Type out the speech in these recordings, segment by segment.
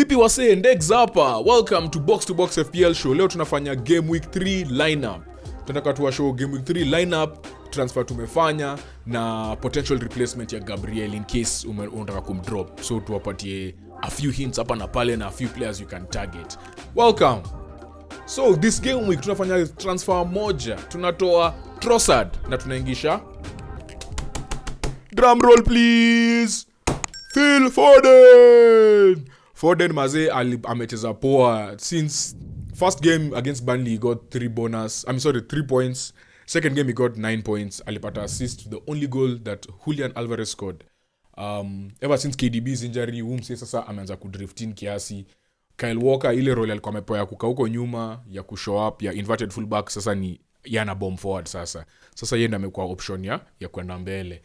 Vipi wasee, Ndegz hapa. Welcome to BoxtoBox FPL show. Leo tunafanya Gameweek 3 lineup. Tunataka tuwa show Gameweek 3 lineup, transfer tumefanya na potential replacement ya Gabriel in case unataka kumdrop. So tuwapatie a few hints hapa na pale na a few players you can target. Welcome. So this Gameweek tunafanya transfer moja. Tunatoa Rashford na tunaingisha drum roll please. Phil Foden maze amecheza poa since first game against Burnley. He got 3 points. Second game he got 9 points. Alipata assist, the only goal that Julian Alvarez scored. Ever since KDB's injury, sasa ameanza kudriftin kiasi. Kyle Walker ile role alikuwa amepewa ya kukaa huko nyuma, ya kushow up, ya inverted fullback, sasa ni yana bomb forward sasa. Sasa yeye ndiye amekuwa option ya kwenda mbele.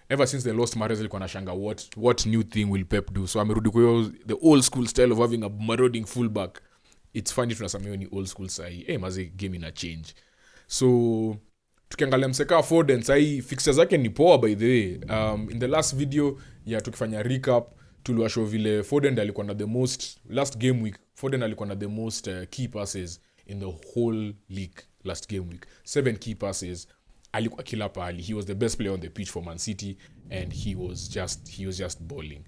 Ever since they lost Mahrez alikuwa anashanga what new thing will Pep do. So amerudi kwa the old school style of having a marauding fullback. It's funny tunasamia ni old school sahi. Maze game ina change. So tukiangalia mseka Foden sahi fixtures zake ni poa by the way. In the last video tukifanya recap tuliwashow vile Foden alikuwa na the most last game week. Foden alikuwa na the most key passes in the whole league last game week. 7 key passes. Alikuwa kila pahali. He was the best player on the pitch for Man City and he was just balling.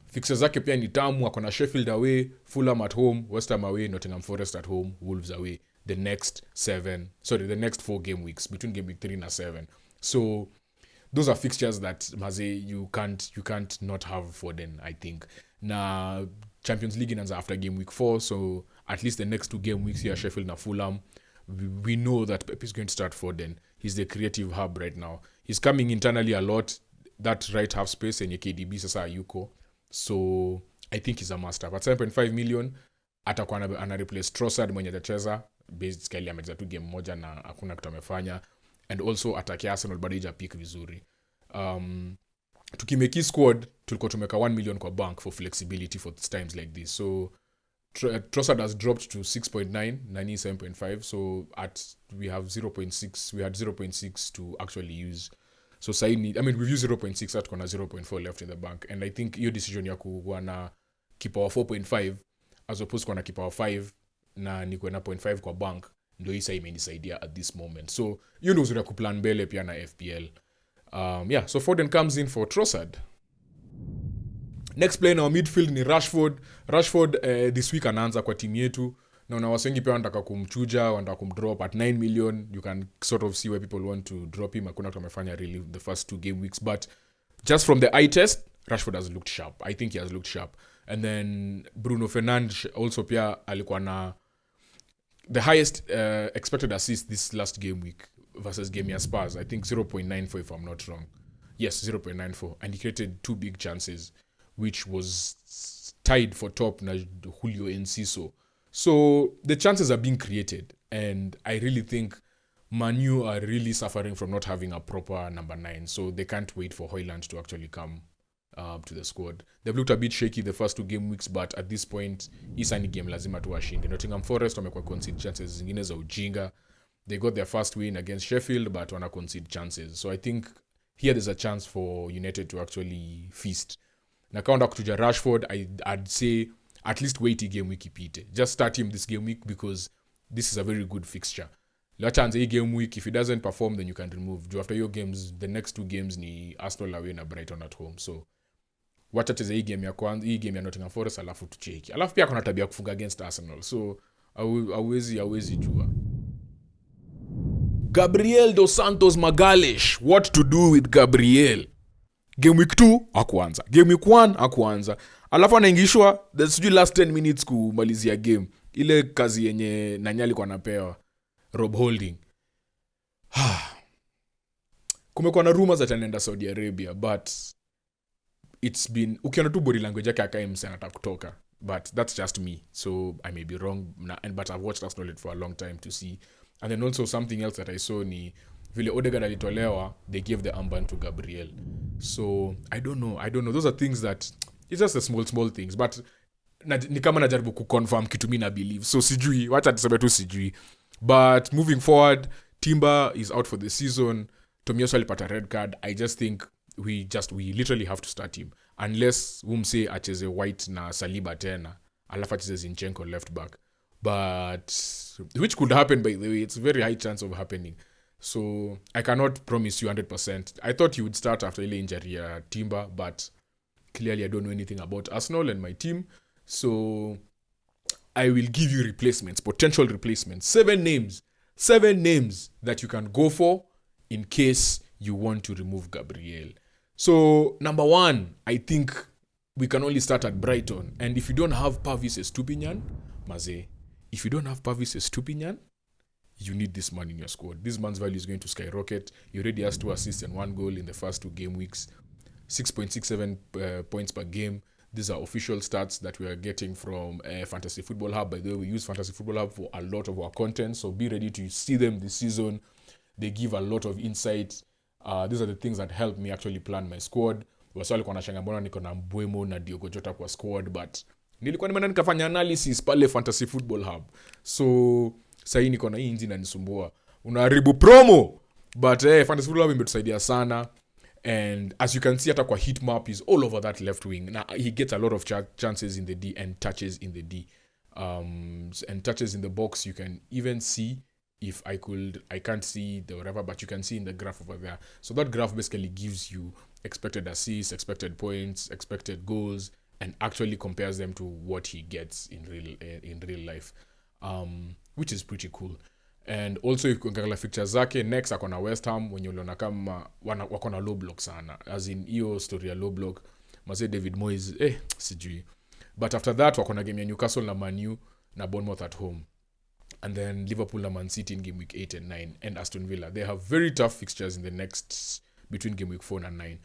Fixtures zake pia ni tamu. Akona Sheffield away, Fulham at home, West Ham away, Nottingham Forest at home, Wolves away. The next 4 game weeks between game week 3 and 7. So those are fixtures that maze you can't not have Foden, I think. Na Champions League inaanza after game week 4, so at least the next 2 game weeks here Sheffield na Fulham, we know that Pep is going to start Foden. He's the creative hub right now. He's coming internally a lot. That right half space and KDB sasa yuko. So I think he's a must have. At 7.5 million atakuwa ana replace Rashford mwenye atacheza basically amecheza tu game moja na hakuna kitu amefanya, and also atake Arsenal bado hajapick vizuri. Tukimeki squad tulikuwa tumeka 1 million kwa bank for flexibility for times like this. So Rashford has dropped to 6.9, Nani 7.5. So we have 0.6. We had 0.6 to actually use. So we've used 0.6 at 0.4 left in the bank. And I think your decision ya kuwa na keeper wa 4.5 as opposed to na keeper wa 5 na nikuwe na 0.5 kwa bank ndio hii imenisaidia at this moment. So you know uzuri ya kuplan mbele pia na FPL. So Foden comes in for Rashford. Next player in our midfield ni Rashford. Rashford this week anaanza kwa timu yetu. Na wasengi pia wanataka kumchuja, wanataka kumdrop at 9 million. You can sort of see where people want to drop him. Hakuna kitu amefanya really the first 2 game weeks, but just from the eye test, Rashford has looked sharp. I think he has looked sharp. And then Bruno Fernandes also pia alikuwa na the highest expected assist this last game week versus game ya Spurs. I think 0.94 if I'm not wrong. Yes, 0.94. And he created 2 big chances, which was tied for top na Julio Enciso. So the chances are being created, and I really think Man U are really suffering from not having a proper number 9. So they can't wait for Højlund to actually come to the squad. They've looked a bit shaky the first 2 game weeks, but at this point, isani game lazima tu washinde. Nottingham Forest wamekuwa concede chances zingine za ujinga. They got their first win against Sheffield, but wana concede chances. So I think here there's a chance for United to actually feast. Na kaunda kutuja Rashford, I'd say at least wait game week ipite. Just start him this game week because this is a very good fixture. Lacha anze game week, if he doesn't perform then you can remove. After your games, the next 2 games ni Arsenal away na Brighton at home. So wacha cheze hii game ya kwanza, hii game ya Nottingham Forest alafu tucheki. Alafu pia kuna tabia kufunga against Arsenal. So hawezi jua. Gabriel dos Santos Magalhaes. What to do with Gabriel? Game week 2 hakuanza. Game week 1 hakuanza. Alafu anaingishwa the last 10 minutes kumalizia game. Ile kazi yenye Nanyali kwa anapewa Rob Holding. Kumekuwa na rumors that anaenda Saudi Arabia, but it's been ukiona tu body language yake akae msana anataka kutoka. But that's just me. So I may be wrong, but I've watched Arsenal for a long time to see. And then also something else that I saw ni vile Odegaard alitolewa, they gave the armband to Gabriel. So I don't know. Those are things that it's just the small things, but ni kama najaribu kuconfirm kitu mimi na believe. So sijui, wacha tuseme tu sijui. But moving forward, Timber is out for the season. Tomiyasu alipata red card. I just think we literally have to start him unless umse acheze White na Saliba tena alafu acheze Zinchenko left back, but which could happen, by the way. It's a very high chance of happening. So I cannot promise you 100%. I thought he would start after the injury Timber, but clearly I don't know anything about Arsenal and my team. So I will give you replacements, potential replacements. 7 names that you can go for in case you want to remove Gabriel. So number 1, I think we can only start at Brighton. And if you don't have Pavis Estupiñán, Maze, if you don't have Pavis Estupiñán, you need this man in your squad. This man's value is going to skyrocket. He already has 2 assists and 1 goal in the first 2 game weeks. 6.67 points per game. These are official stats that we are getting from Fantasy Football Hub. By the way, we use Fantasy Football Hub for a lot of our content, so be ready to see them this season. They give a lot of insight. These are the things that help me actually plan my squad. Waswali kwa nashanga mbona niko na Mbeumo na Diogo Jota kwa squad, but nilikuwa nimeenda nikafanya analysis pale Fantasy Football Hub. So sasa niko na hii inzi inanisumbua. Unaharibu promo. But Fantasy Football Hub imetusaidia sana. And as you can see, hata kwa heat map is all over that left wing. Now he gets a lot of chances in the D and touches in the D. And touches in the box, you can even see, if I can't see the whatever, but you can see in the graph over there. So that graph basically gives you expected assists, expected points, expected goals, and actually compares them to what he gets in real life, which is pretty cool. And also if ukiangalia fixtures zake, next akona West Ham, wenye uliona kama wako na low block sana, as in hiyo story ya low block Mase David Moyes sijui. But after that wako na game ya Newcastle na Man U na Bournemouth at home, and then Liverpool na Man City in game week 8 and 9, and Aston Villa. They have very tough fixtures in the next between game week 4 and 9,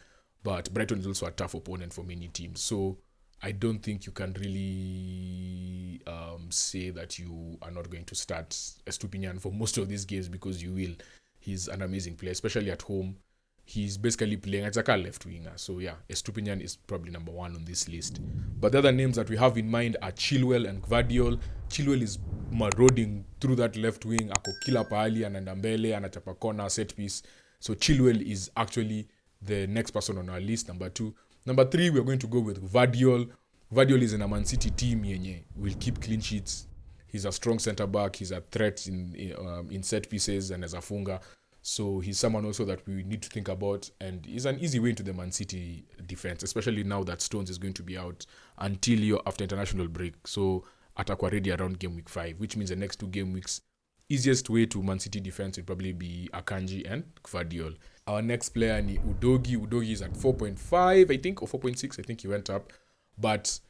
but Brighton is also a tough opponent for many teams. So I don't think you can really say that you are not going to start Estupiñán for most of these games, because you will. He's an amazing player, especially at home. He's basically playing as a left winger. So yeah, Estupiñán is probably number 1 on this list. But the other names that we have in mind are Chilwell and Gvardiol. Chilwell is marauding through that left wing. Ako kila pahali, anaenda mbele, anachapa corner, set piece. So Chilwell is actually the next person on our list, number 2. Number 3, we're going to go with Gvardiol. Gvardiol is in a Man City team yenye will keep clean sheets. He's a strong centre back. He's a threat in set pieces and as a funga. So he's someone also that we need to think about, and he's an easy way into the Man City defense, especially now that Stones is going to be out until after international break. So atakuwa ready around game week 5, which means the next 2 game weeks, easiest way to Man City defense would probably be Akanji and Gvardiol. Our next player ni Udogi. Udogi is at 4.5, I think, or 4.6. I think he went up. But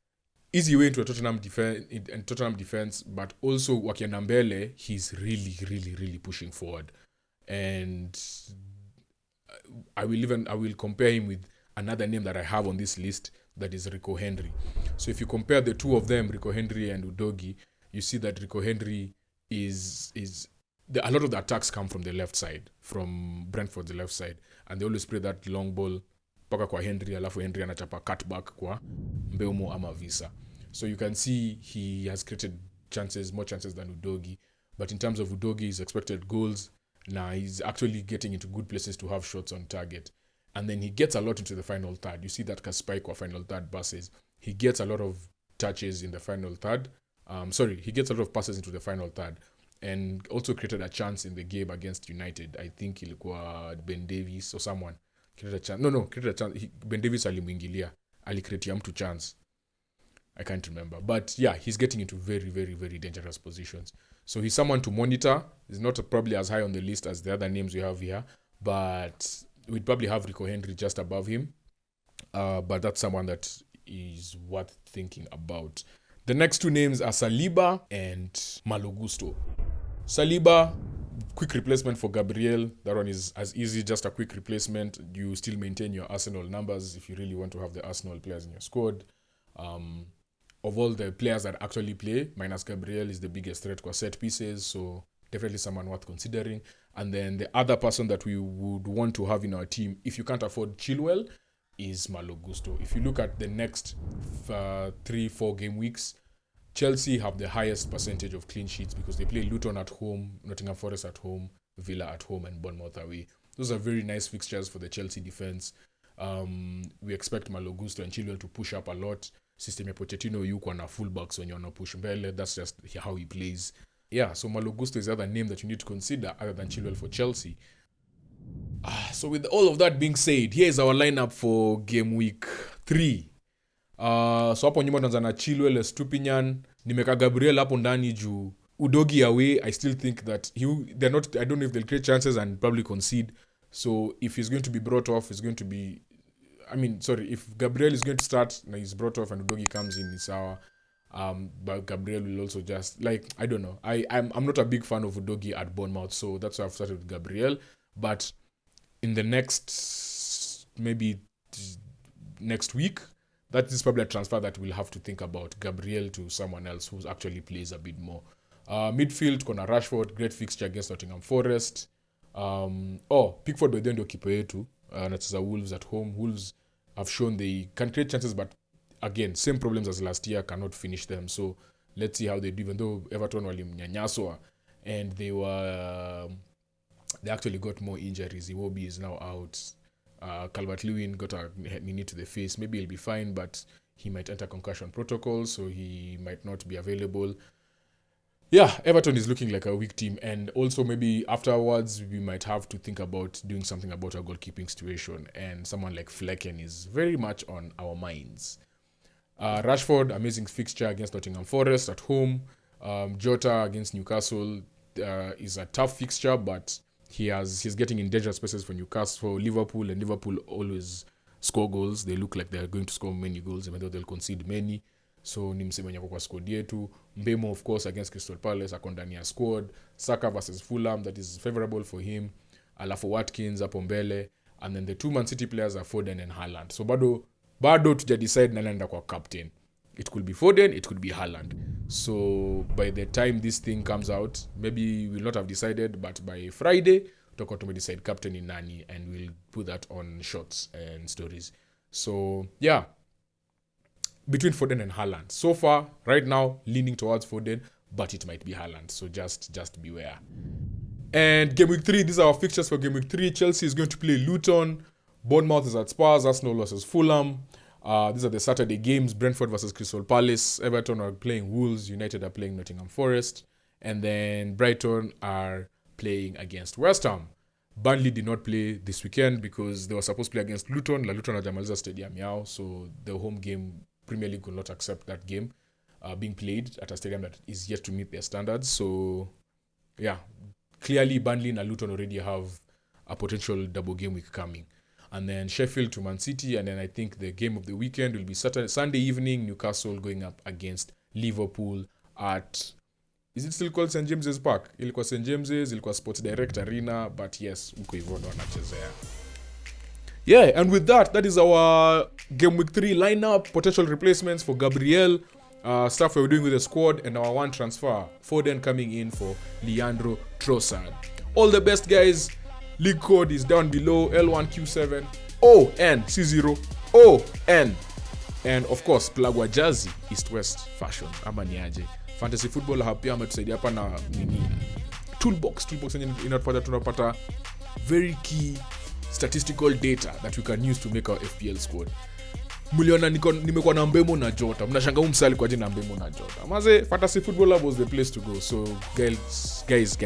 easy way into a Tottenham defense, but also wakienda mbele, he's really pushing forward. And I will compare him with another name that I have on this list, that is Rico Henry. So if you compare the two of them, Rico Henry and Udogi, you see that Rico Henry is a lot of the attacks come from the left side, from Brentford, the left side, and they always play that long ball paka kwa Henry, alafu Henry anachapa cutback kwa Mbeumo ama Visa. So you can see he has created more chances than Udogi. But in terms of Udogi's expected goals, he's actually getting into good places to have shots on target. And then he gets a lot into the final third. You see that spike or final third passes. He gets a lot of touches in the final third. He gets a lot of passes into the final third. And also created a chance in the game against United. I think ilikuwa Ben Davies or someone created a chance. Created a chance. Ben Davies alimuingilia. Alicreatia mtu chance. I can't remember. But yeah, he's getting into very, very, very dangerous positions. So he's someone to monitor. He's not probably as high on the list as the other names we have here. But we'd probably have Rico Henry just above him. But that's someone that is worth thinking about. The next 2 names are Saliba and Malo Gusto. Saliba, quick replacement for Gabriel. That one is as easy, just a quick replacement. You still maintain your Arsenal numbers if you really want to have the Arsenal players in your squad. Of all the players that actually play, minus Gabriel is the biggest threat for set pieces, so definitely someone worth considering. And then the other person that we would want to have in our team, if you can't afford Chilwell, is Malo Gusto. If you look at the next 3-4 game weeks, Chelsea have the highest percentage of clean sheets because they play Luton at home, Nottingham Forest at home, Villa at home, and Bournemouth away. Those are very nice fixtures for the Chelsea defense. We expect Malo Gusto and Chilwell to push up a lot. system ya Pochettino yuko na fullbacks when you're push mbele. That's just how he plays. Yeah, so Malo Gusto is the other name that you need to consider other than Chilwell for Chelsea. So with all of that being said, here's our lineup for game week 3. So hapo nyuma tunaanza na Chilwell, Stupinyan, nimeka Gabriel hapo ndani juu Udogi away. I still think that they're not, I don't know if they'll create chances and probably concede. So if he's going to be brought off, it's going to be, if Gabriel is going to start and he's brought off and Udogi comes in, it's our but Gabriel will also just, like, I don't know. I'm not a big fan of Udogi at Bournemouth, so that's why I've started with Gabriel. But in the next week, that is probably a transfer that we'll have to think about, Gabriel to someone else who actually plays a bit more. Midfield, kona Rashford, great fixture against Nottingham Forest. Pickford by the end of keeper yetu, anacheza Wolves at home. Wolves have shown they can create chances, but again, same problems as last year, cannot finish them. So let's see how they do, even though Everton walimnyanyaswa and they actually got more injuries. Iwobi is now out. Calvert-Lewin got a knee to the face. Maybe he'll be fine, but he might enter concussion protocol, so he might not be available. Yeah, Everton is looking like a weak team, and also maybe afterwards we might have to think about doing something about our goalkeeping situation, and someone like Flecken is very much on our minds. Rashford, amazing fixture against Nottingham Forest at home. Jota against Newcastle is a tough fixture, but he's getting in dangerous spaces for Newcastle, for Liverpool, and Liverpool always score goals. They look like they're going to score many goals, even though they'll concede many. So ni msemo nyako kwa squad yetu. Mbemo, of course, against Crystal Palace, ako ndani ya squad. Saka versus Fulham, that is favorable for him. Alafu Watkins hapo mbele. And then the two Man City players are Foden and Haaland. So bado tuja decide nani anaenda kwa captain. It could be Foden, it could be Haaland. So by the time this thing comes out, maybe we'll not have decided, but by Friday, tutakuwa tumedecide captain in nani, and we'll put that on shots and stories. So yeah, between Foden and Haaland. So far, right now, leaning towards Foden, but it might be Haaland. So just beware. And game week 3, these are our fixtures for game week 3. Chelsea is going to play Luton. Bournemouth is at Spurs. Arsenal versus Fulham. These are the Saturday games. Brentford versus Crystal Palace. Everton are playing Wolves. United are playing Nottingham Forest. And then Brighton are playing against West Ham. Burnley did not play this weekend because they were supposed to play against Luton. La Luton hajamaliza stadium yao, so the home game, Premier League will not accept that game being played at a stadium that is yet to meet their standards. So, yeah, clearly Burnley and Luton already have a potential double game week coming. And then Sheffield to Man City, and then I think the game of the weekend will be Sunday evening, Newcastle going up against Liverpool at, is it still called St. James's Park? Ilikuwa St. James's, ilikuwa Sports Direct Arena, but yes, uko hivyo ndo wanachezea. Yeah, and with that is our game week 3 lineup, potential replacements for Gabriel, stuff we're doing with the squad, and our one transfer, Foden coming in for Leandro Trossard. All the best, guys. League code is down below, L1Q7 ONC0ON. And of course, plagwa Jazzy East West Fashion ama niaje. Fantasy Football Hub pia ametusaidia hapa na Toolbox inatupata tunapata very key statistical data that we can use to make our FPL squad. Mliona nimekuwa na Mbemo na Jota. Mnashanga umsali kwa jina Mbemo na Jota. Maze Fantasy Football Hub was the place to go. So guys,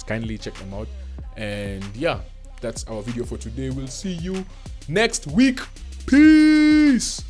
kindly check them out. And yeah, that's our video for today. We'll see you next week. Peace.